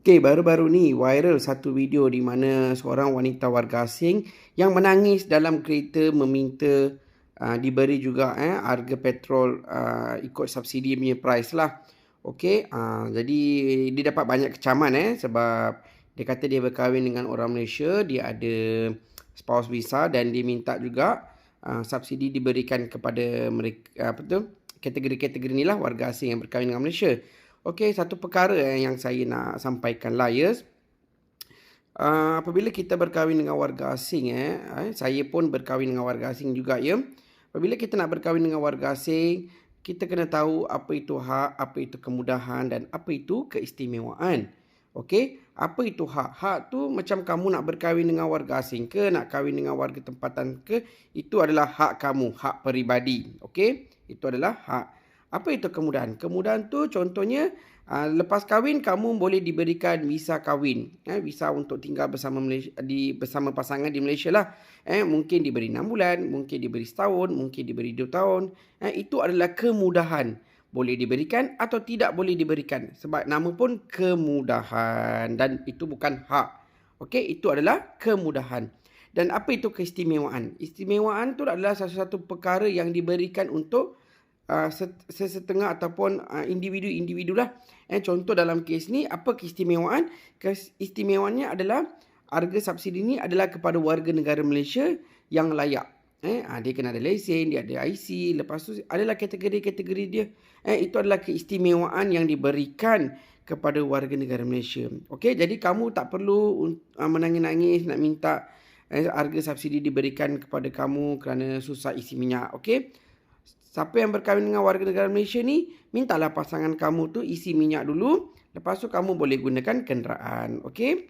Okey, baru-baru ni viral satu video di mana seorang wanita warga asing yang menangis dalam kereta meminta diberi juga harga petrol ikut subsidi punya price lah. Okey, jadi dia dapat banyak kecaman sebab dia kata dia berkahwin dengan orang Malaysia, dia ada spouse visa dan dia minta juga subsidi diberikan kepada mereka kategori-kategori ni lah warga asing yang berkahwin dengan Malaysia. Okey, satu perkara yang saya nak sampaikan lah apabila kita berkahwin dengan warga asing saya pun berkahwin dengan warga asing juga ya. Apabila kita nak berkahwin dengan warga asing, kita kena tahu apa itu hak, apa itu kemudahan dan apa itu keistimewaan. Okey, apa itu hak? Hak tu macam kamu nak berkahwin dengan warga asing ke, nak kahwin dengan warga tempatan ke, itu adalah hak kamu, hak peribadi. Okey, itu adalah hak. Apa itu kemudahan? Kemudahan tu contohnya lepas kahwin kamu boleh diberikan visa kahwin, visa untuk tinggal bersama Malaysia, bersama pasangan di Malaysia lah. Mungkin diberi 6 bulan, mungkin diberi setahun, mungkin diberi 2 tahun. Itu adalah kemudahan. Boleh diberikan atau tidak boleh diberikan. Sebab nama pun kemudahan dan itu bukan hak. Okey, itu adalah kemudahan. Dan apa itu keistimewaan? Istimewaan tu adalah satu-satu perkara yang diberikan untuk sesetengah ataupun individu-individu lah. Contoh dalam kes ni, apa keistimewaan? Keistimewaannya adalah harga subsidi ni adalah kepada warga negara Malaysia yang layak. Dia kena ada lesen, dia ada IC, lepas tu adalah kategori-kategori dia. Itu adalah keistimewaan yang diberikan kepada warga negara Malaysia. Okey, jadi kamu tak perlu menangis-nangis nak minta harga subsidi diberikan kepada kamu kerana susah isi minyak. Okey. Siapa yang berkahwin dengan warga negara Malaysia ni, mintalah pasangan kamu tu isi minyak dulu. Lepas tu kamu boleh gunakan kenderaan. Okey?